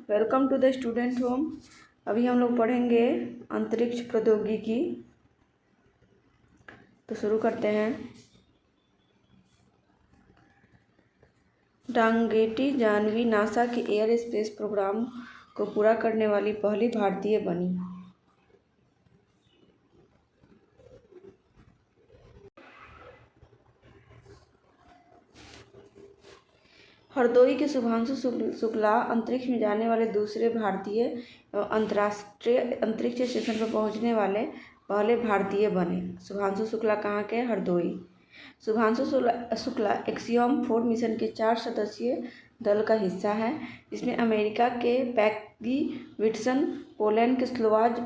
Welcome to the student home. अभी हम लोग पढ़ेंगे अंतरिक्ष प्रौद्योगिकी। तो शुरू करते हैं। डांगेटी जानवी नासा के एयर स्पेस प्रोग्राम को पूरा करने वाली पहली भारतीय बनी। हरदोई के शुभांशु शुक्ला अंतरिक्ष में जाने वाले दूसरे भारतीय अंतर्राष्ट्रीय अंतरिक्ष स्टेशन पर पहुंचने वाले पहले भारतीय बने। शुभांशु शुक्ला कहाँ के? हरदोई। शुभांशु शुक्ला एक्सियम 4 मिशन के 4 सदस्यीय दल का हिस्सा है, जिसमें अमेरिका के पैगी विट्सन, पोलैंड के स्लोवाज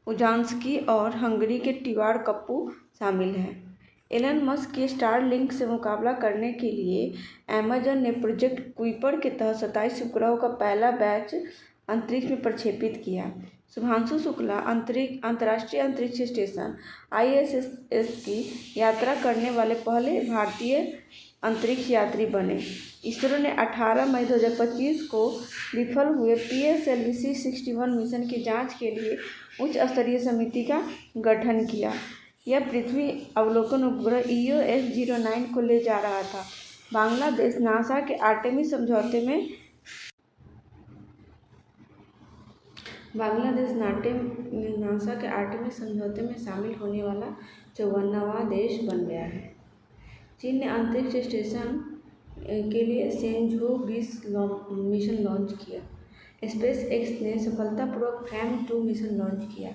उजांस्की और हंगरी के टिवार कप्पू शामिल हैं। एलन मस्क के स्टारलिंक से मुकाबला करने के लिए अमेजन ने प्रोजेक्ट कुइपर के तहत 27 उपग्रहों का पहला बैच अंतरिक्ष में प्रक्षेपित किया। शुभांशु शुक्ला अंतर्राष्ट्रीय अंतरिक्ष स्टेशन ISS की यात्रा करने वाले पहले भारतीय अंतरिक्ष यात्री बने। इसरो ने 18 मई 2025 को विफल हुए PSLV 61 मिशन की जांच के लिए उच्च स्तरीय समिति का गठन किया। यह पृथ्वी अवलोकन उपग्रह EOS-09 को ले जा रहा था। बांग्लादेश नासा के आर्टेमिस समझौते में शामिल होने वाला 54वां देश बन गया है। चीन ने अंतरिक्ष स्टेशन के लिए शेनझू 20 मिशन लॉन्च किया। SpaceX ने सफलतापूर्वक फ्रैम 2 मिशन लॉन्च किया।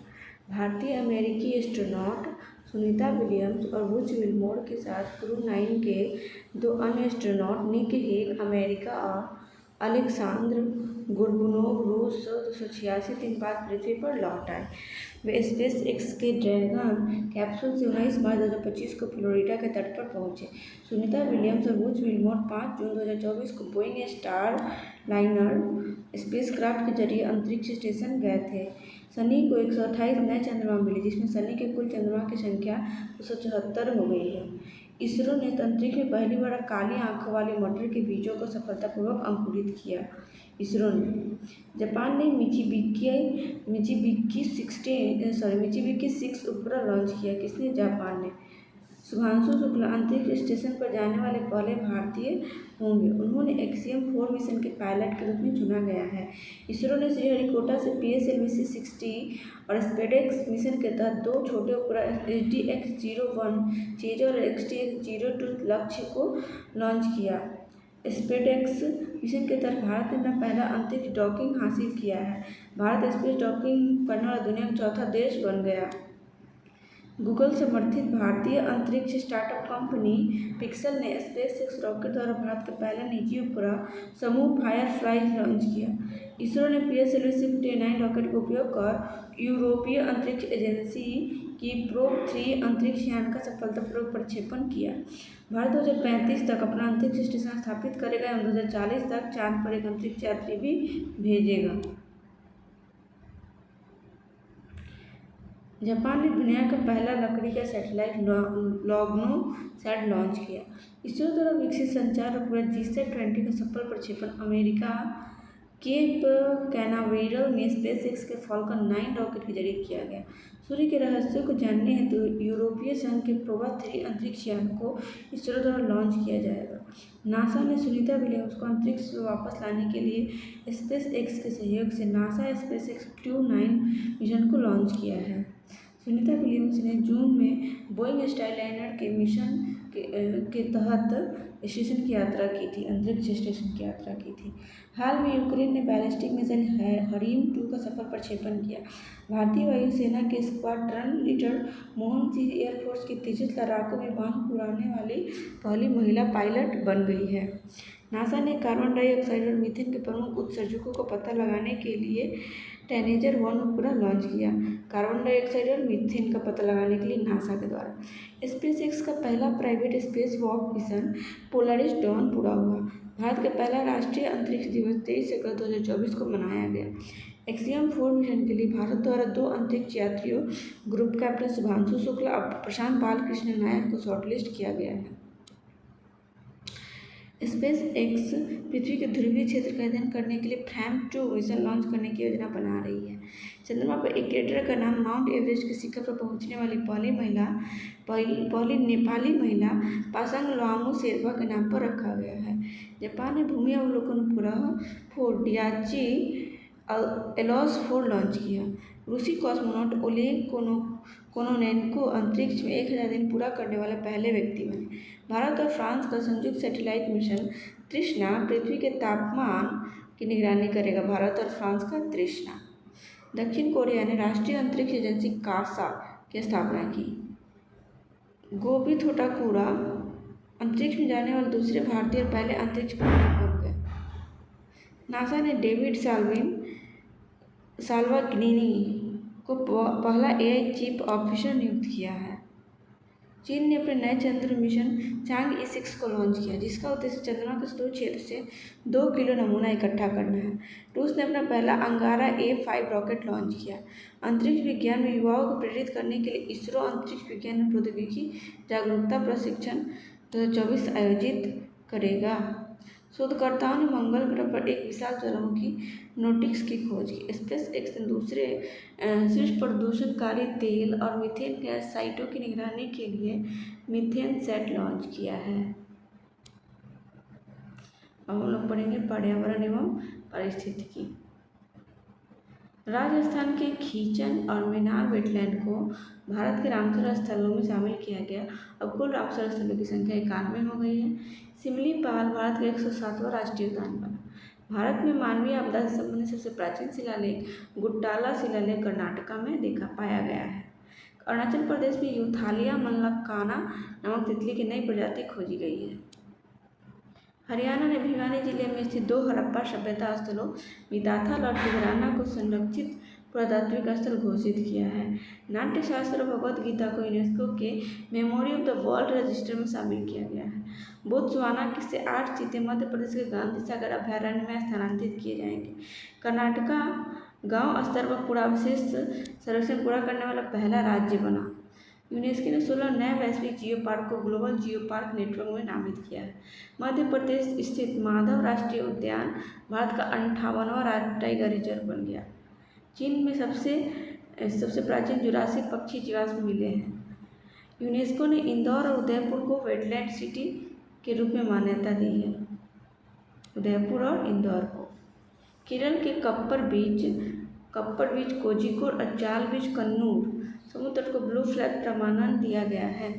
भारतीय अमेरिकी एस्ट्रोनॉट सुनीता विलियम्स और बुच विल्मोर के साथ क्रू 9 के 2 अन्य एस्ट्रोनॉट निक हेग अमेरिका और अलेक्सांद्र गुरबुनोव रूस 286 दिन बाद पृथ्वी पर लौट आए। वे SpaceX के ड्रैगन कैप्सूल से 19 मार्च 2025 को फ्लोरिडा के तट पर पहुंचे। सुनीता विलियम्स और बुच विल्मोर 5 जून 2024 को बोइंग स्टारलाइनर स्पेसक्राफ्ट के जरिए अंतरिक्ष स्टेशन गए थे। शनि को 128 नए चंद्रमा मिले, जिसमें शनि के कुल चंद्रमा की संख्या 274 हो गई है। इसरो ने अंतरिक्ष में पहली बार काली आंखों वाले मटर के बीजों को सफलतापूर्वक अंकुरित किया। इसरो ने जापान ने मिचिबिकी 6 उपग्रह लॉन्च किया। किसने? जापान ने। शुभांशु शुक्ला अंतरिक्ष स्टेशन पर जाने वाले पहले भारतीय होंगे। उन्होंने एक्सियम 4 मिशन के पायलट के रूप में चुना गया है। इसरो ने श्रीहरिकोटा से PSLV 60 और SpaceX मिशन के तहत 2 छोटे उपग्रह SDX-01 चेजर और SDX-02 लक्ष्य को लॉन्च किया। SpaceX मिशन के तहत भारत ने अपना पहला अंतरिक्ष डॉकिंग हासिल किया है। भारत स्पेस डॉकिंग करने वाला दुनिया का चौथा देश बन गया। गूगल समर्थित भारतीय अंतरिक्ष स्टार्टअप कंपनी पिक्सल ने SpaceX रॉकेट द्वारा भारत का पहला निजी उपग्रह समूह फायरफ्लाई लॉन्च किया। इसरो ने PSLV 59 रॉकेट का उपयोग कर यूरोपीय अंतरिक्ष एजेंसी की प्रोब 3 अंतरिक्ष यान का सफलतापूर्वक प्रक्षेपण किया। भारत 2035 तक अपना अंतरिक्ष स्टेशन स्थापित करेगा एवं 2040 तक चांद पर एक अंतरिक्ष यात्री भी भेजेगा। जापान ने दुनिया का पहला लकड़ी का सैटेलाइट लॉग्नोसैट लॉन्च किया। इसरो द्वारा विकसित संचार उपग्रह GSAT-20 का सफल प्रक्षेपण अमेरिका केप कैनावेरल में SpaceX के फाल्कन 9 रॉकेट के जरिए किया गया। सूर्य के रहस्यों को जानने हेतु यूरोपीय संघ के प्रोबा 3 अंतरिक्ष यान को इसरो द्वारा लॉन्च किया जाएगा। नासा ने सुनीता विलियम्स को अंतरिक्ष में वापस लाने के लिए SpaceX के सहयोग से नासा SpaceX क्रू 9 मिशन को लॉन्च किया है। सुनीता विलियम्स ने जून में बोइंग स्टारलाइनर के मिशन के तहत स्टेशन की यात्रा की थी, अंतरिक्ष स्टेशन की यात्रा की थी। हाल में यूक्रेन ने बैलिस्टिक मिसाइल हरीम 2 का सफल प्रक्षेपण किया। भारतीय वायुसेना के squadron leader Mohan Singh air force के तेजस लड़ाकू विमान को उड़ाने वाली पहली महिला पायलट बन गई है। नासा ने कार्बन डाइऑक्साइड और मीथेन के प्रमुख उत्सर्जकों का पता लगाने के लिए टेनेजर 1 उपग्रह लॉन्च किया। कार्बन डाइऑक्साइड और मीथेन का पता लगाने के लिए नासा के द्वारा SpaceX का पहला private space walk mission Polaris Dawn पूरा हुआ। भारत का पहला राष्ट्रीय अंतरिक्ष दिवस 23 अगस्त 2024 को मनाया गया। एक्सियम 4 मिशन के लिए भारत द्वारा 2 अंतरिक्ष यात्रियों ग्रुप कैप्टन शुभांशु शुक्ला और प्रशांत बालकृष्ण नायर को शॉर्टलिस्ट किया गया है। स्पेस एक्स पृथ्वी के ध्रुवीय क्षेत्र का अध्ययन करने के लिए फ्रैम 2 मिशन लॉन्च करने की योजना बना रही है। चंद्रमा पर एक क्रेटर का नाम माउंट एवरेस्ट के शिखर पर पहुंचने वाली पहली नेपाली महिला पासांग लामू शेरपा के नाम पर रखा गया है। जापान ने भूमि अवलोकन उपग्रह 4 डियाची एलोस 4 लॉन्च किया। रूसी कॉस्मोनॉट ओलेग कोनोनेंको अंतरिक्ष में 1000 दिन पूरा करने वाले पहले व्यक्ति बने। भारत और फ्रांस का संयुक्त सैटेलाइट मिशन तृष्णा पृथ्वी के तापमान की निगरानी करेगा। भारत और फ्रांस का तृष्णा। दक्षिण कोरिया ने राष्ट्रीय अंतरिक्ष एजेंसी कासा की स्थापना की। गोबी थोटाकुरा अंतरिक्ष में जाने वाले दूसरे भारतीय और पहले अंतरिक्ष वैज्ञानिक बन गए। नासा ने डेविड साल्वाग्निनी को पहला एआई चीफ ऑफिसर नियुक्त किया है। चीन ने अपने नए चंद्र मिशन चांग-ई 6 को लॉन्च किया, जिसका उद्देश्य चंद्रमा के सतह क्षेत्र से 2 किलो नमूना इकट्ठा करना है। रूस ने अपना पहला अंगारा A5 रॉकेट लॉन्च किया। अंतरिक्ष विज्ञान में युवाओं को प्रेरित करने के लिए इसरो अंतरिक्ष विज्ञान और प्रौद्योगिकी जागरूकता प्रशिक्षण 2024 आयोजित करेगा। शोधकर्ताओं ने मंगल ग्रह पर एक विशाल ज्वालामुखी नोटिक्स की खोज की। स्पेस एक्स ने दूसरे शीर्ष प्रदूषणकारी तेल और मीथेन गैस साइटों की निगरानी के लिए मीथेन सेट लॉन्च किया है। अब हम लोग पढ़ेंगे पर्यावरण एवं पारिस्थितिकी। राजस्थान के खीचन और मेनार वेटलैंड को भारत के रामसर स्थलों में शामिल किया गया। अब कुल रामसर स्थलों की संख्या 91 हो गई है। सिमलीपाल भारत का 107वां राष्ट्रीय उद्यान बना। भारत में मानवीय आपदा से संबंधित सबसे प्राचीन शिलालेख गुट्टाला शिलालेख कर्नाटका में पाया गया है। अरुणाचल प्रदेश में यूथालिया मल्लकाना नामक तितली की नई प्रजाति खोजी गई है। हरियाणा ने भिवानी जिले में स्थित 2 हड़प्पा सभ्यता स्थलों मिताथल और खिदराना को संरक्षित पुरातात्विक स्थल घोषित किया है। नाट्यशास्त्र और भगवद गीता को यूनेस्को के memory of the world register में शामिल किया गया है। बोत्सवाना से 8 चीते मध्य प्रदेश के गांधी सागर अभयारण्य में स्थानांतरित किए जाएंगे। कर्नाटका गांव स्तर पर पुरावशेष सर्वेक्षण पूरा करने वाला पहला राज्य बना। यूनेस्को ने 16 नए वैश्विक जियो पार्क को ग्लोबल जियो पार्क नेटवर्क में नामित किया है। मध्य प्रदेश स्थित माधव राष्ट्रीय उद्यान भारत का 58वां टाइगर रिजर्व बन गया। चीन में सबसे प्राचीन जुरासिक पक्षी जीवाश्म मिले हैं। यूनेस्को ने इंदौर और उदयपुर को वेटलैंड सिटी के रूप में मान्यता दी है। उदयपुर और इंदौर को। केरल के कप्पर बीच कोझिकोड और चाल बीच कन्नूर समुद्र तट को ब्लू फ्लैग प्रमाणन दिया गया है।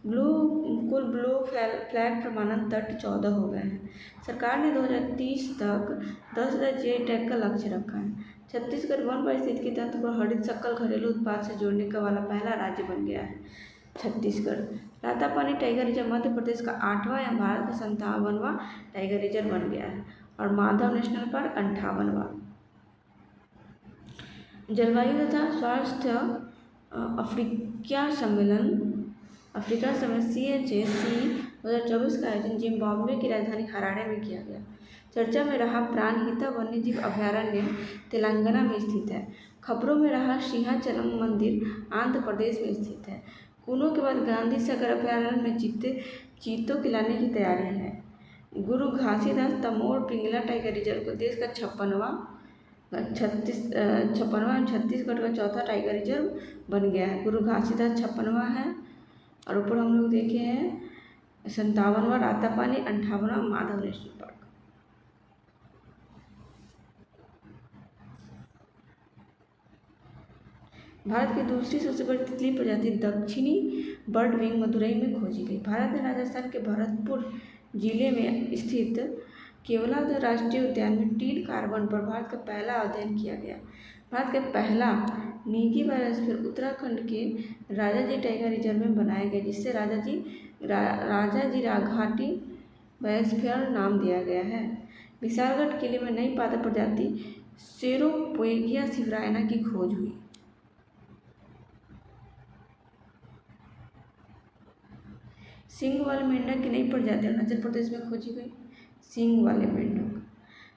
कुल ब्लू फ्लैग प्रमाणन तट 14 हो गए हैं। सरकार ने 2030 तक 10,000 GI टैग का लक्ष्य रखा है। छत्तीसगढ़ वन पारिस्थितिकी तंत्र को हरित शक्ल घरेलू उत्पाद से जोड़ने का वाला पहला राज्य बन गया है। छत्तीसगढ़। रातापानी टाइगर रिजर्व मध्य प्रदेश का 8वां या भारत का 57वां टाइगर रिजर्व बन गया है और माधव नेशनल पार्क 58वां। जलवायु तथा स्वास्थ्य अफ्रीका सम्मेलन CHAC 2024 का आयोजन जिम्बाब्वे की राजधानी हरारे में किया गया। चर्चा में रहा प्राणहिता वन्यजीव अभयारण्य तेलंगाना में स्थित है। खबरों में रहा सिंहाचलम मंदिर आंध्र प्रदेश में स्थित है। कुनों के बाद गांधी सागर अभयारण्य में चीतों के लाने की तैयारी है। गुरु घासीदास तमोर पिंगला टाइगर रिजर्व को देश का 56वां छत्तीसगढ़ का 4था टाइगर रिजर्व बन गया है। गुरु घासीदास 56वां है और ऊपर हम लोग देखे हैं 57वां रातापानी, 58वां माधव नेशनल पार्क। भारत की दूसरी सबसे बड़ी तितली प्रजाति दक्षिणी बर्ड विंग मदुरई में खोजी गई। भारत ने राजस्थान के भरतपुर जिले में स्थित केवलादेव राष्ट्रीय उद्यान में टील कार्बन पर भारत का पहला अध्ययन किया गया। भारत का पहला निजी बायोस्फीयर उत्तराखंड के राजाजी टाइगर रिजर्व में बनाया गया, जिससे राजाजी घाटी बायोस्फीयर नाम दिया गया है। विशालगढ़ किले में नई पादप प्रजाति सेरोपोएगिया सिवरायना की खोज हुई। सींग वाले मेंढक की नई प्रजाति अरुणाचल प्रदेश में खोजी गई। सींग वाले मेंढक।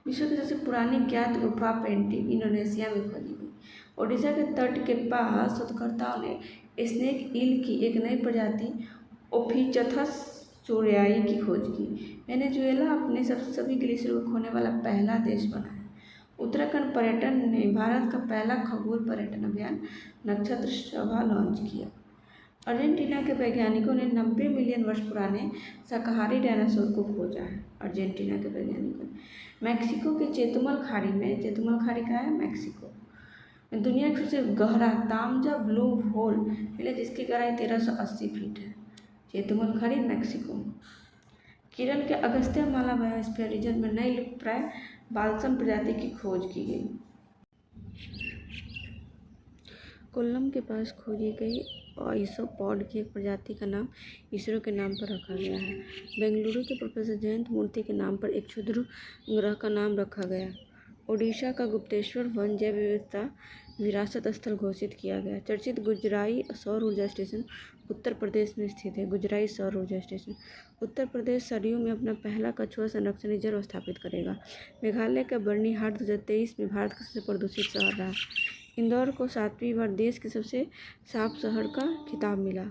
विश्व की सबसे पुरानी ज्ञात गुफा पेंटिंग इंडोनेशिया में खोजी गई। ओडिशा के तट के पास शोधकर्ताओं ने स्नेक ईल की एक नई प्रजाति ओफिचथस चोरियाई की खोज की। वेनेजुएला अपने सभी ग्लेशियरों को खोने वाला पहला देश बना है। उत्तराखंड पर्यटन ने भारत का पहला खगोल पर्यटन अभियान नक्षत्र सभा लॉन्च किया। अर्जेंटीना के वैज्ञानिकों ने 90 मिलियन वर्ष पुराने शाकाहारी डायनासोर को खोजा है। अर्जेंटीना के वैज्ञानिकों ने मैक्सिको के चेतुमल खाड़ी में, चेतुमल खाड़ी का है मैक्सिको में, दुनिया का सबसे गहरा तामजा ब्लू होल मिला जिसकी गहराई 1380 फीट है। चेतुमल खाड़ी मैक्सिको में। केरल के अगस्त्य माला बायोस्फीयर रिजर्व में नई लुप्तप्राय बाल्सम प्रजाति की खोज की गई। कोल्लम के पास खोजी गई आइसोपॉड की एक प्रजाति का नाम इसरो के नाम पर रखा गया है। बेंगलुरु के प्रोफेसर जयंत मूर्ति के नाम पर एक क्षुद्र ग्रह का नाम रखा गया। ओडिशा का गुप्तेश्वर वन जैव विविधता विरासत स्थल घोषित किया गया। चर्चित गुजराई सौर ऊर्जा स्टेशन उत्तर प्रदेश में स्थित है। गुजराई सौर ऊर्जा स्टेशन। उत्तर प्रदेश सरयू में अपना पहला कछुआ संरक्षण रिजर्व स्थापित करेगा। मेघालय का बर्नीहाट 2023 में भारत का सबसे प्रदूषित शहर रहा। इंदौर को 7वीं बार देश के सबसे साफ शहर का खिताब मिला।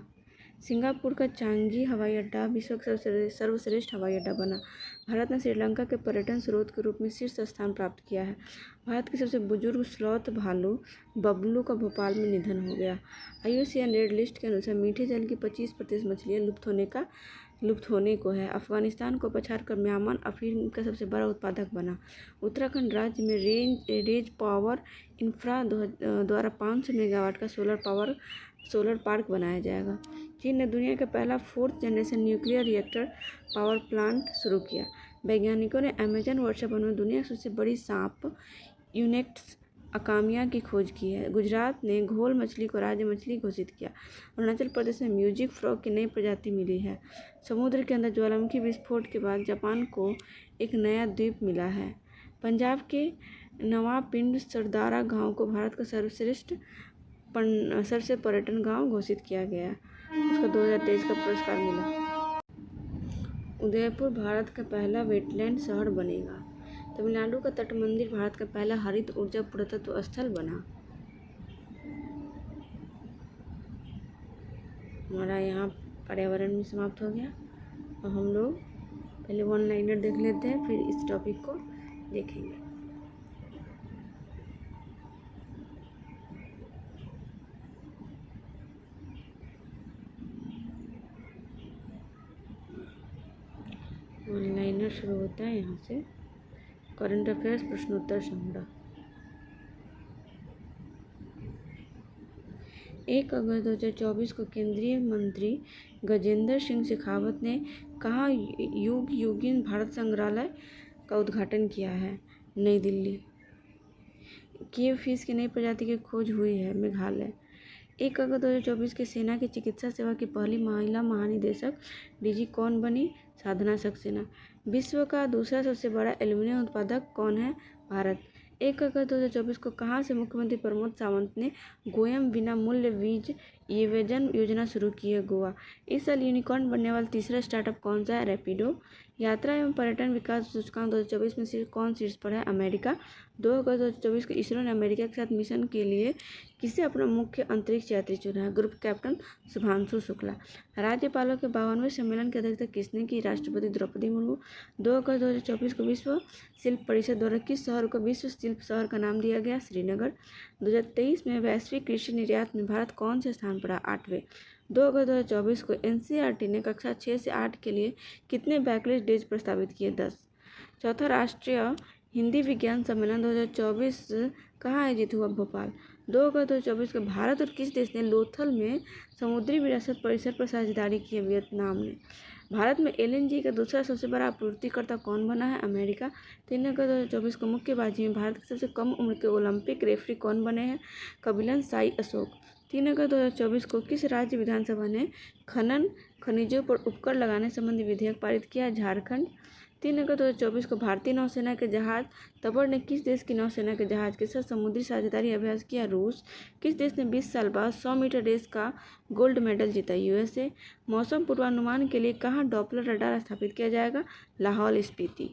सिंगापुर का चांगी हवाई अड्डा विश्व का सर्वश्रेष्ठ हवाई अड्डा बना। भारत ने श्रीलंका के पर्यटन स्रोत के रूप में शीर्ष स्थान प्राप्त किया है। भारत के सबसे बुजुर्ग स्लॉथ भालू बबलू का भोपाल में निधन हो गया। IUCN रेड लिस्ट के अनुसार मीठे जल की 25% मछलियाँ लुप्त होने को है। अफगानिस्तान को पछाड़कर म्यांमार अफीम का सबसे बड़ा उत्पादक बना। उत्तराखंड राज्य में रेज पावर इंफ्रा द्वारा 500 मेगावाट का सोलर पार्क बनाया जाएगा। चीन ने दुनिया का पहला 4th generation nuclear reactor power plant शुरू किया। वैज्ञानिकों ने अमेजन वर्षावन में दुनिया की सबसे बड़ी सांप यूनेक्ट्स अकामिया की खोज की है। गुजरात ने घोल मछली को राज्य मछली घोषित किया। अरुणाचल प्रदेश में म्यूजिक फ्रॉग की नई प्रजाति मिली है। समुद्र के अंदर ज्वालामुखी विस्फोट के बाद जापान को एक नया द्वीप मिला है। पंजाब के नवापिंड सरदारा गांव को भारत का सबसे पर्यटन गांव घोषित किया गया। उसका 2023 का पुरस्कार मिला। उदयपुर भारत का पहला वेटलैंड शहर बनेगा। तमिलनाडु का तट मंदिर भारत का पहला हरित ऊर्जा पुरातत्व स्थल बना। हमारा यहाँ पर्यावरण में समाप्त हो गया। और हम लोग पहले वन लाइनर देख लेते हैं, फिर इस टॉपिक को देखेंगे। वन लाइनर शुरू होता है यहाँ से। करंट अफेयर्स प्रश्नोत्तर संग्रह। 1 अगस्त 2024 को केंद्रीय मंत्री गजेंद्र सिंह शेखावत ने कहा युगीन भारत संग्रहालय का उद्घाटन किया है। नई दिल्ली। कीव फिश की नई प्रजाति की खोज हुई है। मेघालय। 1 अगस्त 2024 की सेना की चिकित्सा सेवा की पहली महिला महानिदेशक DG कौन बनी? साधना सक्सेना। विश्व का दूसरा सबसे बड़ा एल्यूमीनियम उत्पादक कौन है? भारत। 1 अगस्त 2024 को कहाँ से मुख्यमंत्री प्रमोद सावंत ने गोयम बिना मूल्य वीज वियोजन योजना शुरू की है? गोवा। इस साल यूनिकॉर्न बनने वाला तीसरा स्टार्टअप कौन सा है? रैपिडो। यात्रा एवं पर्यटन विकास सूचकांक 2024 में कौन शीर्ष पर है? अमेरिका। 2 अगस्त 2024 को इसरो ने अमेरिका के साथ मिशन के लिए किसे अपना मुख्य अंतरिक्ष यात्री चुना है? Group captain Shubhanshu Shukla. राज्यपालों के 52वें सम्मेलन की अध्यक्षता किसने की? राष्ट्रपति द्रौपदी मुर्मू। 2 अगस्त 2024 को विश्व शिल्प परिषद द्वारा किस शहर को विश्व शिल्प शहर का नाम दिया गया? श्रीनगर। 2023 में वैश्विक कृषि निर्यात में भारत कौन से स्थान पर? 8वें। 2 अगस्त 2024 को NCERT ने कक्षा 6 से 8 के लिए कितने बैकलिस्ट डेज प्रस्तावित किए? 10। चौथा राष्ट्रीय हिंदी विज्ञान सम्मेलन 2024 कहाँ आयोजित हुआ? भोपाल। 2 अगस्त 2024 को भारत और किस देश ने लोथल में समुद्री विरासत परिसर पर साझेदारी की है? वियतनाम ने। भारत में LNG का दूसरा सबसे बड़ा आपूर्तिकर्ता कौन बना है? अमेरिका। 3 अगस्त 2024 को मुक्केबाजी में भारत के सबसे कम उम्र के ओलंपिक रेफरी कौन बने हैं? कपिलन साई अशोक। 3 अगस्त 2024 को किस राज्य विधानसभा ने खनन खनिजों पर उपकर लगाने संबंधी विधेयक पारित किया? झारखंड। 3 अगस्त 2024 को भारतीय नौसेना के जहाज तबर ने किस देश की नौसेना के जहाज के साथ समुद्री साझेदारी अभ्यास किया? रूस। किस देश ने 20 साल बाद 100 मीटर रेस का गोल्ड मेडल जीता? USA। मौसम पूर्वानुमान के लिए कहाँ डॉपलर रडार स्थापित किया जाएगा? लाहौल स्पीति।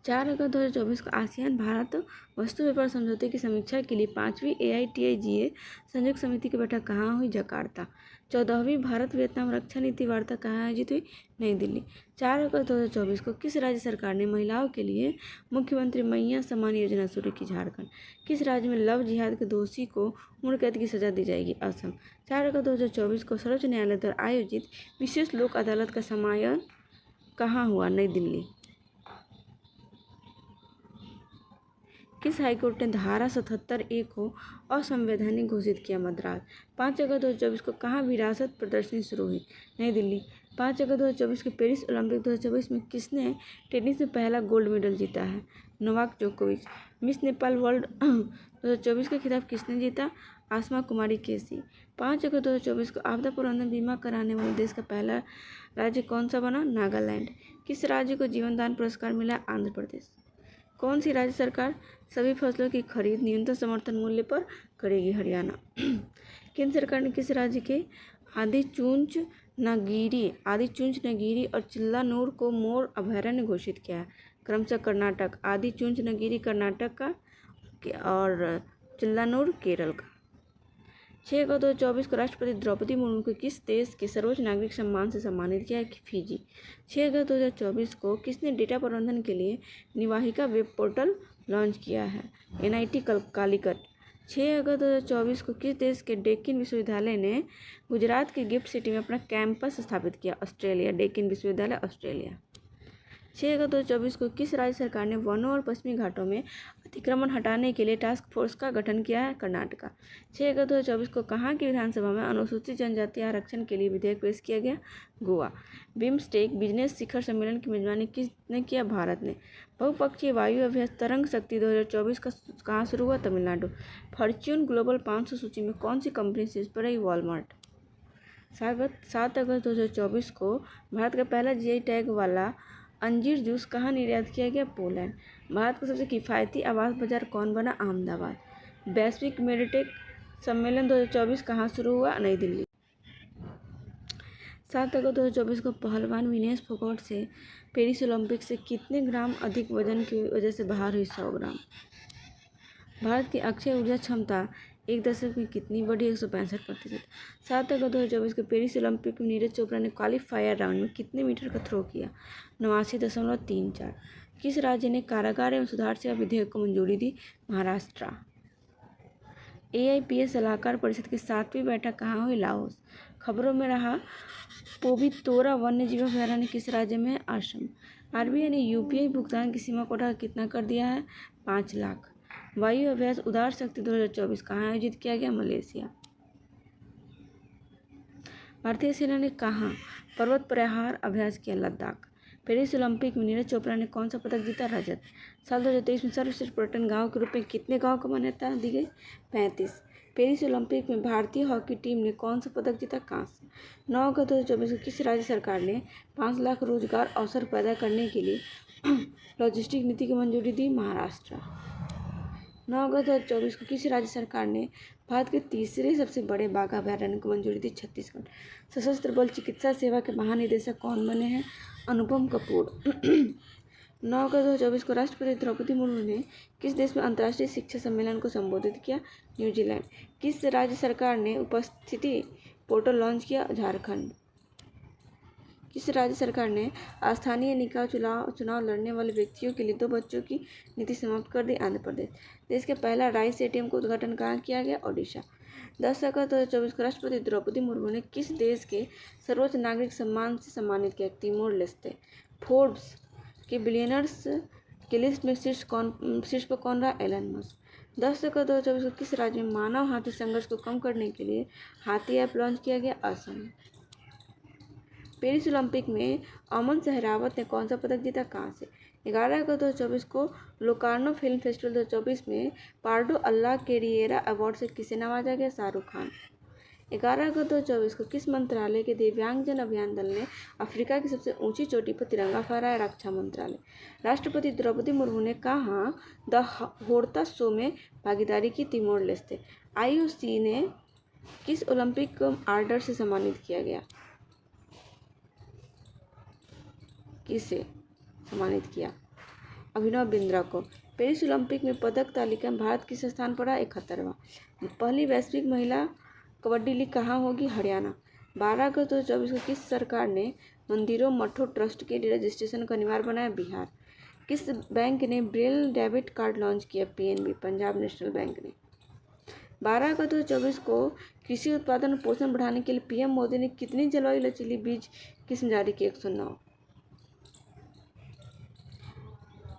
4 अगस्त 2024 को आसियान भारत वस्तु व्यापार समझौते की समीक्षा के लिए 5वीं AITIGA संयुक्त समिति की बैठक कहाँ हुई? जकार्ता। 14वीं भारत वियतनाम रक्षा नीति वार्ता कहाँ आयोजित हुई? नई दिल्ली। 4 अगस्त 2024 को किस राज्य सरकार ने महिलाओं के लिए मुख्यमंत्री मैया सम्मान योजना शुरू की? झारखंड। किस राज्य में लव जिहाद के दोषी को उम्र कैद की सजा दी जाएगी? असम। 4 अगस्त 2024 को सर्वोच्च न्यायालय द्वारा आयोजित विशेष लोक अदालत का समापन कहाँ हुआ? नई दिल्ली। किस हाईकोर्ट ने धारा 77A को असंवैधानिक घोषित किया? मद्रास। 5 अगस्त 2024 को कहाँ विरासत प्रदर्शनी शुरू हुई? नई दिल्ली। 5 अगस्त 2024 के पेरिस ओलंपिक 2024 में किसने टेनिस में पहला गोल्ड मेडल जीता है? नोवाक जोकोविच। मिस नेपाल वर्ल्ड 2024 का खिताब किसने जीता? आसमा कुमारी केसी। 5 अगस्त 2024 को आपदा प्रबंधन बीमा कराने वाले देश का पहला राज्य कौन सा बना? नागालैंड। किस राज्य को जीवन दान पुरस्कार मिला? आंध्र प्रदेश। कौन सी राज्य सरकार सभी फसलों की खरीद न्यूनतम समर्थन मूल्य पर करेगी? हरियाणा। केंद्र सरकार ने किस राज्य के आदिचुंच नगीरी और चिल्लानूर को मोर अभयारण्य घोषित किया है? क्रमशः कर्नाटक। आदिचुंच नगीरी कर्नाटक का और चिल्लानूर केरल का। 6 अगस्त 2024 को राष्ट्रपति द्रौपदी मुर्मू को किस देश के सर्वोच्च नागरिक सम्मान से सम्मानित किया? फिजी। 6 अगस्त 2024 को किसने डेटा प्रबंधन के लिए निवाहिका वेब पोर्टल लॉन्च किया है? NIT कालीकट। 6 अगस्त 2024 को किस देश के डेक्कन विश्वविद्यालय ने गुजरात की गिफ्ट सिटी में अपना कैंपस स्थापित किया? ऑस्ट्रेलिया। डेक्कन विश्वविद्यालय ऑस्ट्रेलिया। 6 अगस्त 2024 को किस राज्य सरकार ने वनों और पश्चिमी घाटों में अतिक्रमण हटाने के लिए टास्क फोर्स का गठन किया है? कर्नाटका। 6 अगस्त 2024 को कहाँ की विधानसभा में अनुसूचित जनजाति आरक्षण के लिए विधेयक पेश किया गया? गोवा। बिम्स्टेक बिजनेस शिखर सम्मेलन की मेजबानी किसने किया? भारत ने। बहुपक्षीय वायु अभ्यास तरंग शक्ति 2024 का कहाँ शुरू हुआ? तमिलनाडु। फॉर्च्यून ग्लोबल 500 सूची में कौन सी कंपनी शीर्ष पर रही? वॉलमार्ट। 7 अगस्त 2024 को भारत का पहला GI टैग वाला अंजीर जूस कहाँ निर्यात किया गया? पोलैंड। भारत का सबसे किफ़ायती आवास बाजार कौन बना? अहमदाबाद। वैश्विक मेडटेक सम्मेलन 2024 कहाँ शुरू हुआ? नई दिल्ली। 7 अगस्त 2024 को पहलवान विनेश फोगाट से पेरिस ओलंपिक से कितने ग्राम अधिक वजन की वजह से बाहर हुई? 100 ग्राम। भारत की अक्षय ऊर्जा क्षमता एक दशक में कितनी बढ़ी? 165%। 7 अगस्त 2024 के पेरिस ओलंपिक में नीरज चोपड़ा ने क्वालीफायर राउंड में कितने मीटर का थ्रो किया? 89.34। किस राज्य ने कारागार एवं सुधार सेवा विधेयक को मंजूरी दी? महाराष्ट्र। AIPS सलाहकार परिषद की 7वीं बैठक कहाँ हुई? लाओस। खबरों में रहा पोबितोरा वन्य जीव अभयारण्य किस राज्य में है? असम। RBI ने UPI भुगतान की सीमा कोटा कितना कर दिया है? 5 लाख। वायु अभ्यास उदार शक्ति 2024 कहाँ आयोजित किया गया? मलेशिया। भारतीय सेना ने कहाँ पर्वत प्रहार अभ्यास किया? लद्दाख। पेरिस ओलंपिक में नीरज चोपड़ा ने कौन सा पदक जीता? रजत। साल 2023 में सर्वश्रेष्ठ पर्यटन गांव के रूप में कितने गांव को मान्यता दी गई? 35। पेरिस ओलंपिक में भारतीय हॉकी टीम ने कौन सा पदक जीता? कांस्य। 9 अगस्त 2024 को किस राज्य सरकार ने 5 लाख रोजगार अवसर पैदा करने के लिए लॉजिस्टिक नीति की मंजूरी दी? महाराष्ट्र। 9 अगस्त 2024 को किस राज्य सरकार ने भारत के तीसरे सबसे बड़े बाघ अभयारण्य को मंजूरी दी? छत्तीसगढ़। सशस्त्र बल चिकित्सा सेवा के महानिदेशक कौन बने हैं? अनुपम कपूर। 9 अगस्त 2024 को राष्ट्रपति द्रौपदी मुर्मू ने किस देश में अंतर्राष्ट्रीय शिक्षा सम्मेलन को संबोधित किया? न्यूजीलैंड। किस राज्य सरकार ने उपस्थिति पोर्टल लॉन्च किया? झारखंड। किस राज्य सरकार ने स्थानीय निकाय चुनाव लड़ने वाले व्यक्तियों के लिए 2 बच्चों की नीति समाप्त कर दी? आंध्र प्रदेश। देश के पहला राइस ATM का उद्घाटन कहाँ किया गया? ओडिशा। 10 अगस्त 2024 को राष्ट्रपति द्रौपदी मुर्मू ने किस देश के सर्वोच्च नागरिक सम्मान से सम्मानित किया? Timor Leste. फोर्ब्स के बिलियनर्स की लिस्ट में शीर्ष पर कौन रहा? Elon Musk. 10 अगस्त 2024 को किस राज्य में मानव हाथी संघर्ष को कम करने के लिए हाथी ऐप लॉन्च किया गया? असम। पेरिस ओलंपिक में अमन सहरावत ने कौन सा पदक जीता? कहाँ से? 11 अगस्त 2024 को लोकार्नो फिल्म फेस्टिवल 2024 में पार्डो अल्ला कैरियरा अवार्ड से किसे नवाजा गया? शाहरुख खान। 11 अगस्त 2024 को किस मंत्रालय के दिव्यांगजन अभियान दल ने अफ्रीका की सबसे ऊंची चोटी पर तिरंगा फहराया? रक्षा मंत्रालय। राष्ट्रपति द्रौपदी मुर्मू ने कहाँ द होर्ता शो में भागीदारी की? Timor Leste. IOC ने किस ओलंपिक आर्डर से सम्मानित किया गया? किसे सम्मानित किया? अभिनव बिंद्रा को। पेरिस ओलंपिक में पदक तालिका में भारत किस स्थान पर रहा? 71वां। पहली वैश्विक महिला कबड्डी लीग कहाँ होगी? हरियाणा। 12 अगस्त 2024 को किस सरकार ने मंदिरों मठों ट्रस्ट के लिए रजिस्ट्रेशन का अनिवार्य बनाया? बिहार। किस बैंक ने ब्रेल डेबिट कार्ड लॉन्च किया? पीएनबी, पंजाब नेशनल बैंक ने। 12 अगस्त 2024 को कृषि उत्पादन और पोषण बढ़ाने के लिए पीएम मोदी ने कितनी जलवायु लचीली बीज किस्म जारी की? 109।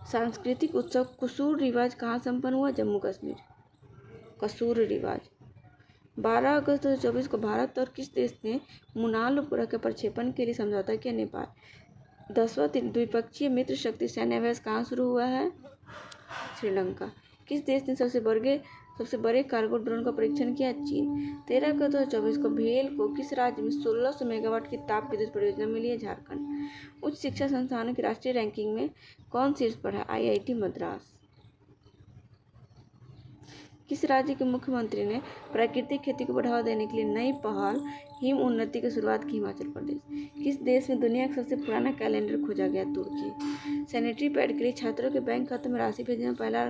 सांस्कृतिक उत्सव कसूर रिवाज कहाँ संपन्न हुआ? जम्मू कश्मीर। कसूर रिवाज। 12 अगस्त 2024 को भारत और किस देश ने मुनाल उपग्रह के प्रक्षेपण के लिए समझौता किया? नेपाल। 10वां द्विपक्षीय मित्र शक्ति सैन्य अभ्यास कहाँ शुरू हुआ है? श्रीलंका। किस देश ने सबसे बड़े कार्गो ड्रोन का परीक्षण किया? चीन। 13 अगस्त 2024 को भेल को किस राज्य में 1600 मेगावाट की ताप विद्युत परियोजना मिली है? झारखंड। उच्च शिक्षा संस्थानों की राष्ट्रीय रैंकिंग में कौन शीर्ष पर है? आईआईटी मद्रास। किस राज्य के मुख्यमंत्री ने प्राकृतिक खेती को बढ़ावा देने के लिए नई पहल हिम उन्नति की शुरुआत की? हिमाचल प्रदेश। किस देश में दुनिया का सबसे पुराना कैलेंडर खोजा गया? तुर्की। सैनिटरी पैड के लिए छात्रों के बैंक खाते में राशि भेजने में पहला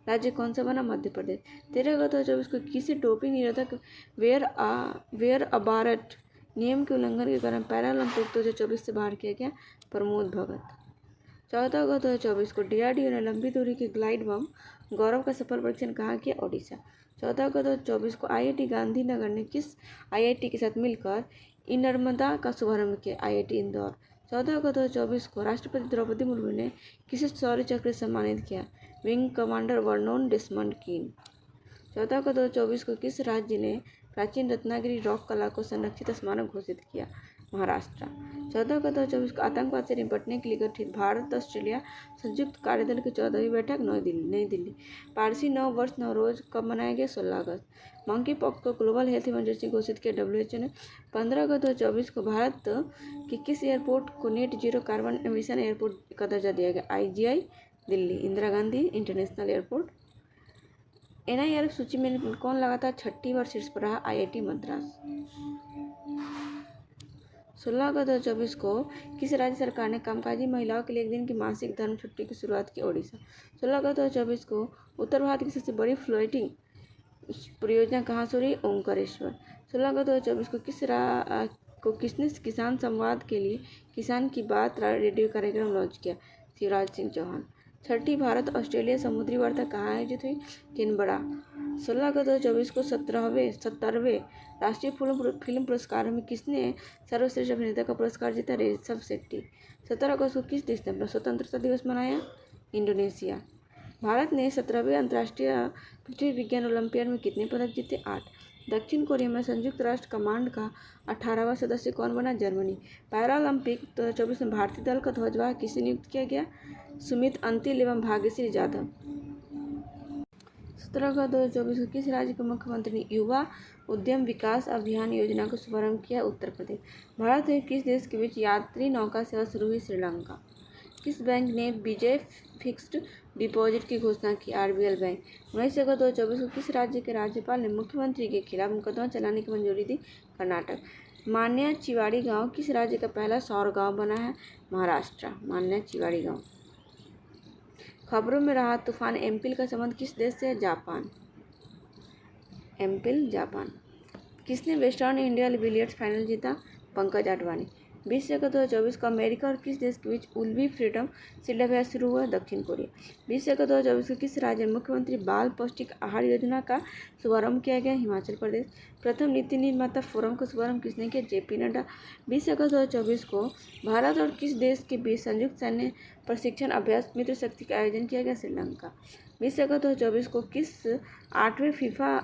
राज्य कौन सा बना? मध्य प्रदेश। 13 अगस्त 2024 को किसी डोपिंग निरोधक वेयर अबारट नियम के उल्लंघन के कारण पैरालंपिक 2024 से बाहर किया गया? प्रमोद भगत। 14 अगस्त 2024 को डीआरडीओ ने लंबी दूरी के ग्लाइड बम गौरव का सफल परीक्षण कहाँ किया? ओडिशा। 14 अगस्त 2024 को आईआईटी गांधीनगर ने किस आईआईटी के साथ मिलकर नर्मदा का शुभारंभ किया? आईआईटी इंदौर। 14 अगस्त 2024 को राष्ट्रपति द्रौपदी मुर्मू ने किसे शौर्य चक्र से सम्मानित किया? विंग कमांडर वर्नोन डेसमंड कीन। 14 अगस्त 2024 को किस राज्य ने प्राचीन रत्नागिरी रॉक कला को संरक्षित स्मारक घोषित किया? महाराष्ट्र। 14 अगस्त 2024 को आतंकवाद से निपटने के लिए गठित भारत ऑस्ट्रेलिया संयुक्त कार्यदल की 14वीं बैठक नई दिल्ली। पारसी नव वर्ष नवरोज कब मनाया गया? 16 अगस्त। मंकी पॉक्स को ग्लोबल हेल्थ इमरजेंसी घोषित किया डब्ल्यूएचओ ने। 15 अगस्त 2024 को भारत के किस एयरपोर्ट को net zero carbon emission airport का दर्जा दिया गया? IGI Delhi, Indira Gandhi international airport. NIRF सूची में कौन लगातार 6ठी बार शीर्ष पर रहा? आईआईटी मद्रास। 16 अगस्त 2024 को किस राज्य सरकार ने कामकाजी महिलाओं के लिए एक दिन की मासिक धर्म छुट्टी की शुरुआत की? ओडिशा। 16 अगस्त 2024 को उत्तर भारत की सबसे बड़ी फ्लोटिंग परियोजना कहाँ शुरू हुई? ओंकारेश्वर। 16 अगस्त 2024 को किसने किसान संवाद के लिए किसान की बात रेडियो कार्यक्रम लॉन्च किया? शिवराज सिंह चौहान। 6ठी भारत ऑस्ट्रेलिया समुद्री वार्ता कहाँ आयोजित हुई? कैनबरा। 16 अगस्त 2024 को 70वें राष्ट्रीय फिल्म पुरस्कारों में किसने सर्वश्रेष्ठ अभिनेता का पुरस्कार जीता? ऋषभ शेट्टी। 17 अगस्त को किस देश ने अपना स्वतंत्रता दिवस मनाया? इंडोनेशिया। भारत ने 17वें अंतर्राष्ट्रीय पृथ्वी विज्ञान ओलंपियाड में कितने पदक जीते? 8। दक्षिण कोरिया में संयुक्त राष्ट्र कमांड का 18वां सदस्य कौन बना? जर्मनी। पैरालंपिक 2024 में भारतीय दल का ध्वजवाहक किसे नियुक्त किया गया? सुमित अंतिल एवं भाग्यश्री जाधव। 17 अगस्त 2024 को किस राज्य के मुख्यमंत्री ने युवा उद्यम विकास अभियान योजना का शुभारंभ किया? उत्तर प्रदेश। भारत और किस देश के बीच यात्री नौका सेवा शुरू हुई? श्रीलंका। किस बैंक ने विजय फिक्स्ड डिपॉजिट की घोषणा की? RBL bank. 19 अगस्त 2024 को किस राज्य के राज्यपाल ने मुख्यमंत्री के खिलाफ मुकदमा चलाने की मंजूरी दी? कर्नाटक। मान्या चिवाड़ी गांव किस राज्य का पहला सौर गांव बना है? महाराष्ट्र। मान्या चिवाड़ी गांव। खबरों में रहा तूफान एम्पिल का संबंध किस देश से है? जापान। एम्पिल जापान। किसने वेस्टर्न इंडिया बिलियर्ड्स फाइनल जीता? पंकज आडवाणी। 20 अगस्त 2024 को अमेरिका और किस देश के बीच उल्वी फ्रीडम शील्ड अभ्यास शुरू हुआ? दक्षिण कोरिया। 20 अगस्त 2024 को किस राज्य में मुख्यमंत्री बाल पौष्टिक आहार योजना का शुभारंभ किया गया? हिमाचल प्रदेश। प्रथम नीति निर्माता फोरम का शुभारंभ किसने किया? जेपी नड्डा। 20 अगस्त 2024 को भारत और किस देश के बीच संयुक्त सैन्य प्रशिक्षण अभ्यास मित्र शक्ति का आयोजन किया गया? श्रीलंका। 20 अगस्त 2024 को किस 8वें फीफा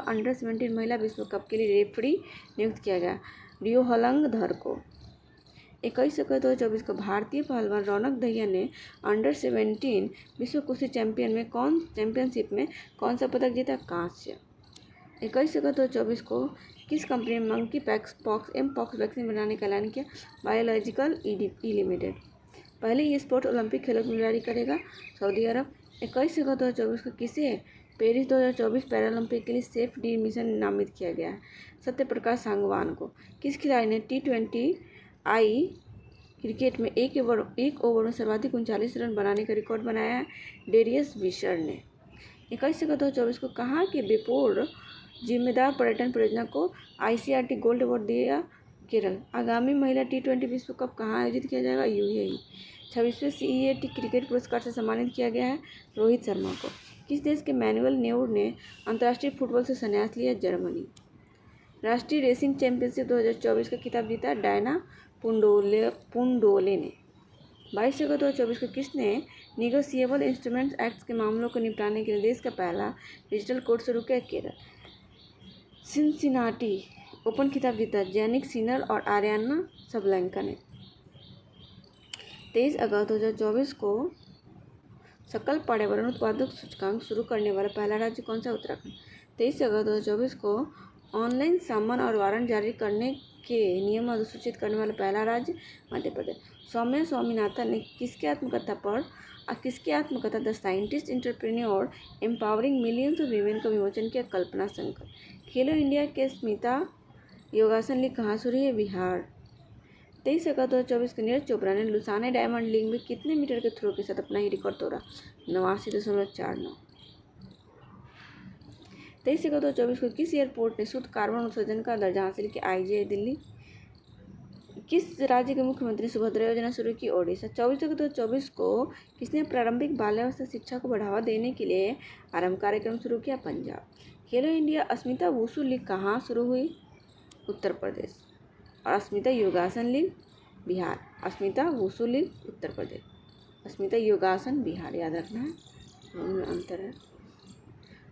अंडर 17 महिला विश्व कप के लिए रेफरी नियुक्त किया गया? रियो हलंग धर को। 21 अगस्त 2024 को भारतीय पहलवान रौनक दहिया ने अंडर 17 विश्व कुश्ती चैंपियनशिप में कौन सा पदक जीता? कांस्य। 21 अगस्त 2024 को किस कंपनी ने मंकी पॉक्स वैक्सीन बनाने का ऐलान किया? बायोलॉजिकल ई लिमिटेड। पहले स्पोर्ट ओलंपिक खेलों की जारी करेगा? सऊदी अरब। 21 अगस्त 2024 को किसे पेरिस 2024 पैरालंपिक के लिए सेफ डी मिशन नामित किया गया है? सत्य प्रकाश सांगवान को। किस खिलाड़ी ने T20 क्रिकेट में एक ओवर में सर्वाधिक 39 रन बनाने का रिकॉर्ड बनाया है डेरियस विशर ने। 21/2/2024 को कहा कि बेपोर जिम्मेदार पर्यटन परियोजना को ICRT गोल्ड अवार्ड दिया केरल। आगामी महिला T20 विश्व कप कहाँ आयोजित किया जाएगा? UAE। 26वें CEAT क्रिकेट पुरस्कार से सम्मानित किया गया है रोहित शर्मा को। किस देश के मैनुअल न्यूर ने अंतर्राष्ट्रीय फुटबॉल से संन्यास लिया? जर्मनी। राष्ट्रीय रेसिंग चैंपियनशिप 2024 का खिताब जीता डायना पुंडोले ने। 22/2/2024 को किसने निगोशिएबल इंस्ट्रूमेंट्स एक्ट के मामलों को निपटाने के लिए देश का पहला डिजिटल कोर्ट शुरू किया? केरल। सिनसिनाटी ओपन खिताब जीता जैनिक सिनर और आर्याना सबलेंका ने। 23/2/2024 को सकल पर्यावरण उत्पादक सूचकांक शुरू करने वाला पहला राज्य कौन सा? उत्तराखंड। 23/2/2024 को ऑनलाइन सामान और वारंट जारी करने के नियम अधिसूचित करने वाला पहला राज्य मध्य प्रदेश। सौम्या स्वामीनाथन ने किसकी आत्मकथा the scientist entrepreneur empowering millions of women का विमोचन किया? कल्पना शंकर। खेलो इंडिया के स्मिता योगासन लीग कहाँ शुरू है? बिहार। 23/2/2024 को नीरज चोपड़ा ने लुसाने डायमंड लीग में कितने मीटर के थ्रो के साथ अपना ही रिकॉर्ड तोड़ा? 89.49। 23/2/2024 को किस एयरपोर्ट ने शुद्ध कार्बन उत्सर्जन का दर्जा हासिल किया? IGI दिल्ली। किस राज्य के मुख्यमंत्री सुभद्रा योजना शुरू की? ओडिशा। 24/2/2024 को किसने प्रारंभिक बाल्यावस्था शिक्षा को बढ़ावा देने के लिए आरंभ कार्यक्रम शुरू किया? पंजाब। खेलो इंडिया अस्मिता वुशु लीग कहाँ शुरू हुई? उत्तर प्रदेश। और अस्मिता योगासन लीग बिहार। अस्मिता वुशु लीग उत्तर प्रदेश, अस्मिता योगासन बिहार, याद रखना है, उनमें अंतर है।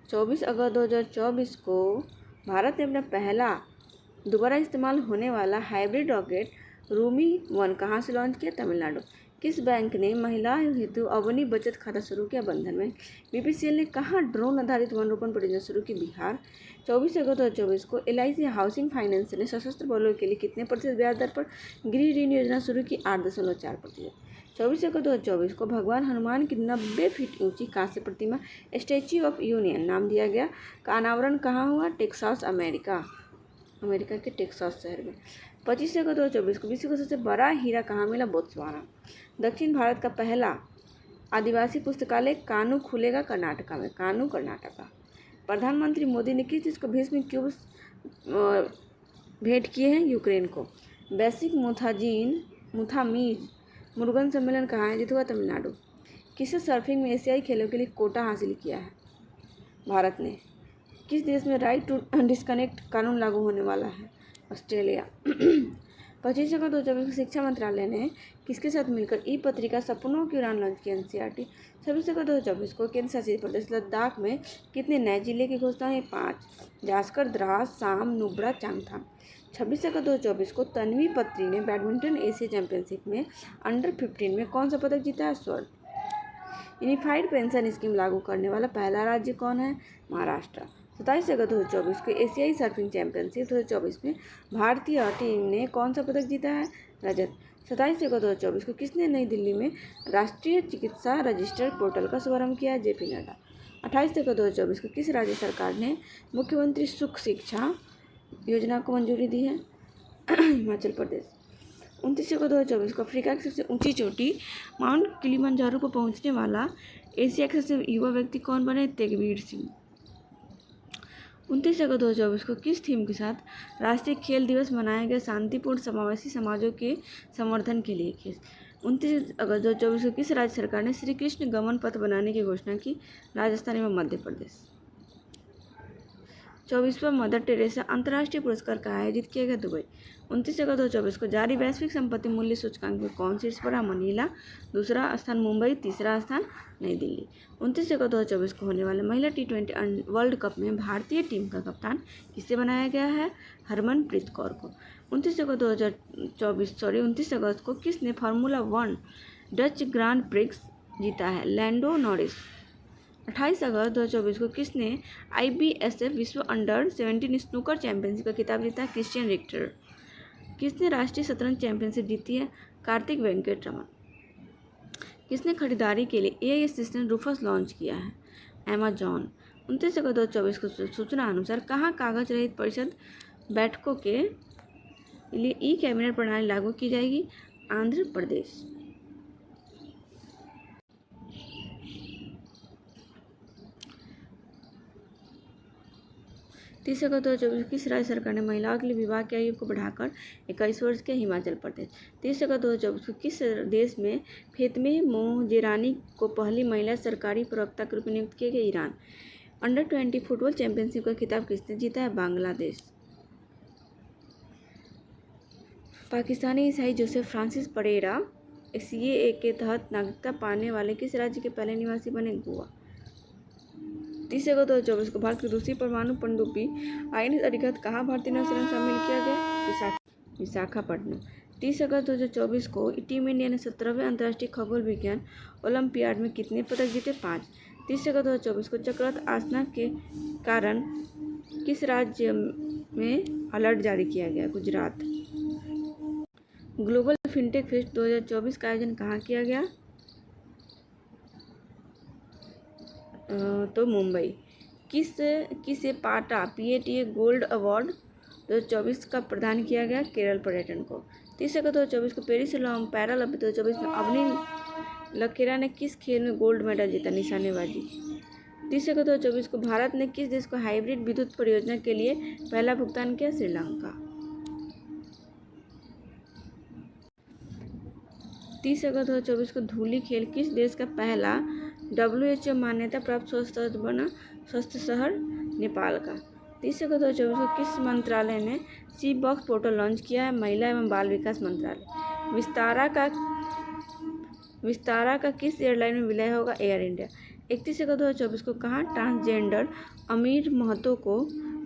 24/2/2024 को भारत ने अपना पहला दोबारा इस्तेमाल होने वाला हाइब्रिड रॉकेट रूमी 1 कहाँ से लॉन्च किया? तमिलनाडु। किस बैंक ने महिलाओं हेतु अवनी बचत खाता शुरू किया? बंधन बैंक। BPCL ने कहाँ ड्रोन आधारित वन रोपण परियोजना शुरू की? बिहार। 24/2/2024 को LIC हाउसिंग फाइनेंस ने सशस्त्र बलों के लिए कितने प्रतिशत ब्याज दर पर गृह ऋण योजना शुरू की? 8.4%। 24/2/2024 को भगवान हनुमान की 90 फीट ऊंची कांस्य प्रतिमा स्टैच्यू ऑफ यूनियन नाम दिया गया का अनावरण कहाँ हुआ? टेक्सास, अमेरिका के टेक्सास शहर में। 25/2/2024 को विश्व का सबसे बड़ा हीरा कहाँ मिला? बोत्सवाना। दक्षिण भारत का पहला आदिवासी पुस्तकालय कानू खुलेगा? कर्नाटका में, कानू कर्नाटका। प्रधानमंत्री मोदी ने किस देश को भीष्म क्यूब्स भेंट किए हैं? यूक्रेन को। वैश्विक मुथामीज मुरुगन सम्मेलन कहाँ आयोजित हुआ? तमिलनाडु। किसे सर्फिंग में एशियाई खेलों के लिए कोटा हासिल किया है? भारत ने। किस देश में राइट टू डिस्कनेक्ट कानून लागू होने वाला है? ऑस्ट्रेलिया। 25/2/2024 शिक्षा मंत्रालय ने किसके साथ मिलकर पत्रिका सपनों की उड़ान लॉन्च की? NCERT। 26/2/2024 को केंद्र शासित प्रदेश लद्दाख में कितने नए जिले की घोषणा हुई? 5। जास्कर, द्रास, साम, नुब्रा, चांगथांग। 26/2/2024 को तन्वी पत्री ने बैडमिंटन एशिया चैंपियनशिप में अंडर-15 में कौन सा पदक जीता है? स्वर्ण। यूनिफाइड पेंशन स्कीम लागू करने वाला पहला राज्य कौन है? महाराष्ट्र। 27/2/2024 को एशियाई सर्फिंग चैंपियनशिप 2024 में भारतीय टीम ने कौन सा पदक जीता है? रजत। 27/2/2024 को किसने नई दिल्ली में राष्ट्रीय चिकित्सा रजिस्टर पोर्टल का शुभारंभ किया? JP नड्डा। 28/2/2024 को किस राज्य सरकार ने मुख्यमंत्री सुख शिक्षा योजना को मंजूरी दी है? हिमाचल प्रदेश। 29/2/2024 को अफ्रीका की सबसे ऊंची चोटी माउंट किलिमंजारो पर पहुंचने वाला एशिया का सबसे युवा व्यक्ति कौन बने? तेगवीर सिंह। 29/2/2024 को किस थीम के साथ राष्ट्रीय खेल दिवस मनाया गया? शांतिपूर्ण समावेशी समाजों के समर्थन के लिए। 29/2/2024 को किस राज्य सरकार ने श्री कृष्ण गमन पथ बनाने की घोषणा की? राजस्थान एवं मध्य प्रदेश। 24वां मदर टेरेसा अंतर्राष्ट्रीय पुरस्कार का आयोजित किया गया? दुबई। 29/2/2024 को जारी वैश्विक संपत्ति मूल्य सूचकांक में कौन शीर्ष पर? मनीला। दूसरा स्थान मुंबई, तीसरा स्थान नई दिल्ली। 29/2/2024 को होने वाले महिला T20 वर्ल्ड कप में भारतीय टीम का कप्तान किसे बनाया गया है? हरमनप्रीत कौर को। 29 अगस्त को किसने फार्मूला 1 डच ग्रांड प्रिक्स जीता है? Lando Norris. 28 अगस्त 2024 को किसने IBSF विश्व अंडर-17 स्नूकर चैंपियनशिप का खिताब जीता है? Christian Richter. किसने राष्ट्रीय शतरंज चैंपियनशिप जीती है? कार्तिक वेंकटरमन। किसने खरीदारी के लिए AI असिस्टेंट रूफस लॉन्च किया है? अमेजॉन। 29 अगस्त 2024 को सूचना अनुसार कहाँ कागज रहित परिषद बैठकों के लिए कैबिनेट प्रणाली लागू की जाएगी? आंध्र प्रदेश। 30 अगस्त 2024 किस राज्य सरकार ने महिलाओं के लिए विवाह की आयु को बढ़ाकर 21 वर्ष किया? हिमाचल प्रदेश। 30 अगस्त 2024 को किस देश में फेतमे मोहजेरानी को पहली महिला सरकारी प्रवक्ता के रूप में नियुक्त किया गया? ईरान। अंडर-20 फुटबॉल चैंपियनशिप का खिताब किसने जीता है? बांग्लादेश। पाकिस्तानी ईसाई जोसेफ फ्रांसिस परेरा सीएए के तहत नागरिकता पाने वाले किस राज्य के पहले निवासी बने? गोवा। 30 अगस्त 2024 को भारत की दूसरी परमाणु पनडुब्बी आईएनएस अरिहंत कहाँ भारतीय नौसेना में शामिल किया गया? विशाखापट्टनम। 30 अगस्त 2024 को टीम इंडिया ने 17वें अंतर्राष्ट्रीय खगोल विज्ञान ओलंपियाड में कितने पदक जीते? 5। 30 अगस्त 2024 को चक्रवात आसना के कारण किस राज्य में अलर्ट जारी किया गया? गुजरात। ग्लोबल फिनटेक फेस्ट 2024 का आयोजन कहाँ किया गया? तो मुंबई। किसे पाटा PATA गोल्ड अवार्ड 2024 का प्रदान किया गया? केरल पर्यटन को। 30 अगस्त 2024 को पेरिस पैरालंपिक 2024 में अवनी लखेरा ने किस खेल में गोल्ड मेडल जीता? निशानेबाजी। 30 अगस्त 2024 को भारत ने किस देश को हाइब्रिड विद्युत परियोजना के लिए पहला भुगतान किया? श्रीलंका। 30 अगस्त 2024 को धूली खेल किस देश का पहला WHO मान्यता प्राप्त स्वस्थ शहर? नेपाल का। 30 अगस्त 2024 को किस मंत्रालय ने सी बॉक्स पोर्टल लॉन्च किया है? महिला एवं बाल विकास मंत्रालय। विस्तारा का किस एयरलाइन में विलय होगा? Air India. 31 अगस्त 2024 को कहाँ ट्रांसजेंडर अमीर महतो को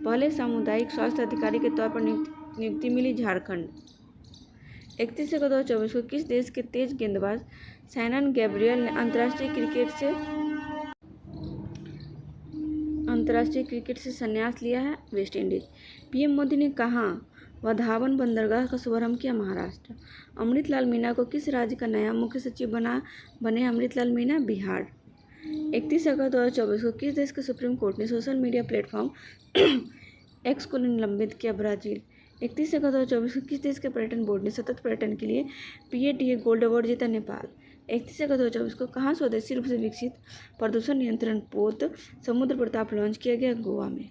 पहले सामुदायिक स्वास्थ्य अधिकारी के तौर पर नियुक्ति मिली? झारखंड। 31 अगस्त 2024 को किस देश के तेज गेंदबाज सैनन गैब्रियल ने अंतर्राष्ट्रीय क्रिकेट से संन्यास लिया है? West Indies. पीएम मोदी ने कहाँ वधावन बंदरगाह का शुभारंभ किया? महाराष्ट्र। अमृतलाल मीना को किस राज्य का नया मुख्य सचिव बने? अमृतलाल मीना बिहार। 31 अगस्त 2024 को किस देश के सुप्रीम कोर्ट ने सोशल मीडिया प्लेटफॉर्म एक्स को निलंबित किया? ब्राजील। 31 अगस्त 2024 को किस देश के पर्यटन बोर्ड ने सतत पर्यटन के लिए PATA गोल्ड अवार्ड जीता? नेपाल। 31 अगस्त 2024 को कहाँ स्वदेशी रूप से विकसित प्रदूषण नियंत्रण पोत समुद्र प्रताप लॉन्च किया गया? गोवा में।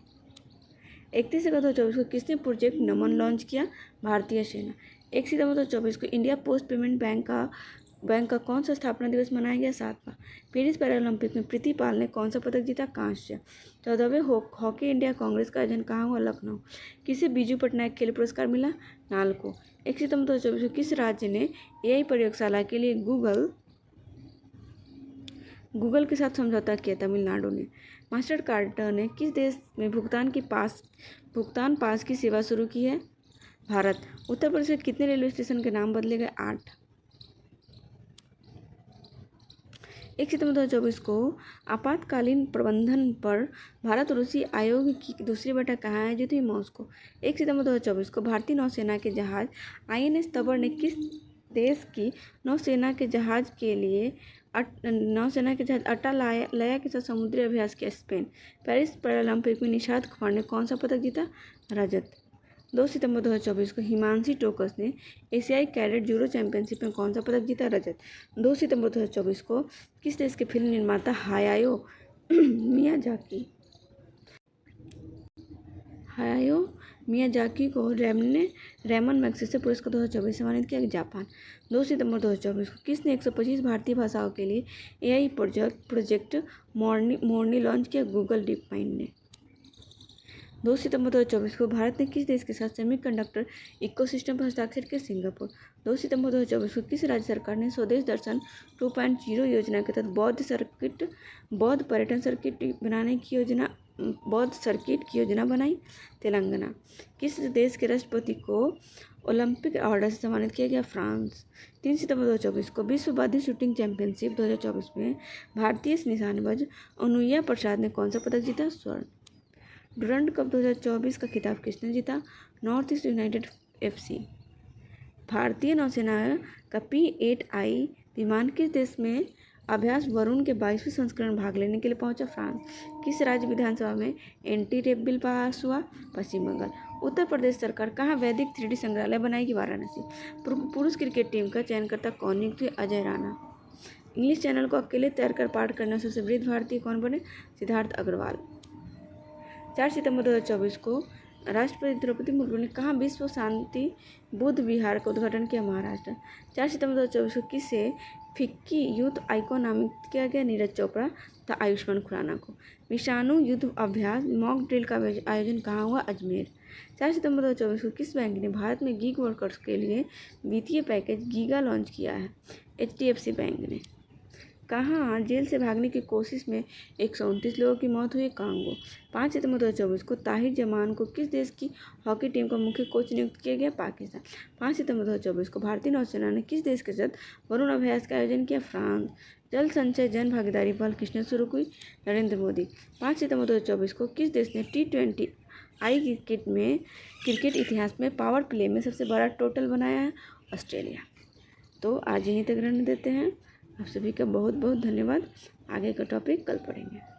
31 अगस्त 2024 को किसने प्रोजेक्ट नमन लॉन्च किया? भारतीय सेना। 1 सितंबर 2024 को इंडिया पोस्ट पेमेंट बैंक का कौन सा स्थापना दिवस मनाया गया? 7वां। पेरिस पैरालंपिक में प्रीति पाल ने कौन सा पदक जीता? कांस्य। 14वें हॉकी इंडिया कांग्रेस का आयोजन कहाँ हुआ? लखनऊ। किसे बीजू पटनायक खेल पुरस्कार मिला? नालको। 1 सितंबर 2024 को किस राज्य ने AI प्रयोगशाला के लिए गूगल के साथ समझौता किया? तमिलनाडु ने। मास्टर कार्ड ने किस देश में भुगतान पास की सेवा शुरू की है? भारत। उत्तर प्रदेश के कितने रेलवे स्टेशन के नाम बदले गए? 8। 1 सितंबर 2024 को आपातकालीन प्रबंधन पर भारत रूसी आयोग की दूसरी बैठक कहाँ आयोजित हुई? मॉस्को। 1 सितंबर 2024 को भारतीय नौसेना के जहाज INS तबर ने किस देश की नौसेना के जहाज अट्टालाया के साथ समुद्री अभ्यास किया? स्पेन। पेरिस पैरालंपिक में निशांत कुमार ने कौन सा पदक जीता? रजत। 2 सितंबर 2024 को हिमांशी टोकस ने एशियाई कैडेट जूडो चैंपियनशिप में कौन सा पदक जीता? रजत। 2 सितंबर 2024 को किस देश के फिल्म निर्माता हायाओ मियाजाकी को रेमन मैग्सेसे पुरस्कार 2024 से सम्मानित किया? जापान। 2 सितंबर 2024 को किसने 125 भारतीय भाषाओं के लिए AI प्रोजेक्ट मोरनी लॉन्च किया? गूगल डीप माइंड ने। 2 सितंबर 2024 को भारत ने किस देश के साथ सेमीकंडक्टर इकोसिस्टम पर हस्ताक्षर किया? सिंगापुर। 2 सितंबर 2024 को किस राज्य सरकार ने स्वदेश दर्शन 2.0 योजना के तहत बौद्ध पर्यटन सर्किट की योजना बनाई? तेलंगाना। किस देश के राष्ट्रपति को ओलंपिक ऑर्डर से सम्मानित किया गया? फ्रांस। 3 सितंबर 2024 को विश्व बौद्धिक शूटिंग चैंपियनशिप 2024 में भारतीय निशानेबाज अनुया प्रसाद ने कौन सा पदक जीता? स्वर्ण। डुरंड कप 2024 का खिताब किसने जीता? North east United FC। भारतीय नौसेना का P-8I विमान किस देश में अभ्यास वरुण के 22वें संस्करण भाग लेने के लिए पहुंचा फ्रांस। किस राज्य विधानसभा में एंटी रेप बिल पास हुआ? पश्चिम बंगाल। उत्तर प्रदेश सरकार कहाँ वैदिक 3D संग्रहालय बनाएगी? वाराणसी। पुरुष क्रिकेट टीम का चयनकर्ता कौन नियुक्त हुए? अजय राणा। इंग्लिश चैनल को अकेले तैरकर पाठ करने सबसे वृद्ध भारतीय कौन बने? सिद्धार्थ अग्रवाल। 4 सितंबर 2024 को राष्ट्रपति द्रौपदी मुर्मू ने कहाँ विश्व शांति बुद्ध विहार का उद्घाटन किया? महाराष्ट्र। 4 सितंबर 2024 को किसे फिक्की यूथ आइकॉन नामित किया गया? नीरज चोपड़ा तथा आयुष्मान खुराना को। विषाणु युद्ध अभ्यास मॉक ड्रिल का आयोजन कहाँ हुआ? अजमेर। 4 सितंबर 2024 को किस बैंक ने भारत में गीग वर्कर्स के लिए वित्तीय पैकेज गीगा लॉन्च किया है? HDFC बैंक ने। कहाँ जेल से भागने की कोशिश में 129 लोगों की मौत हुई? कांगो। 5 सितंबर 2024 को ताहिर जमान को किस देश की हॉकी टीम का मुख्य कोच नियुक्त किया गया? पाकिस्तान। 5 सितंबर 2024 को भारतीय नौसेना ने किस देश के साथ वरुण अभ्यास का आयोजन किया? फ्रांस। जल संचय जन भागीदारी पहल किसने शुरू की? नरेंद्र मोदी। 5 सितंबर 2024 को किस देश ने T20 आई क्रिकेट इतिहास में पावर प्ले में सबसे बड़ा टोटल बनाया है? ऑस्ट्रेलिया। तो आज यहीं तक रहने देते हैं। आप सभी का बहुत बहुत धन्यवाद। आगे का टॉपिक कल पढ़ेंगे।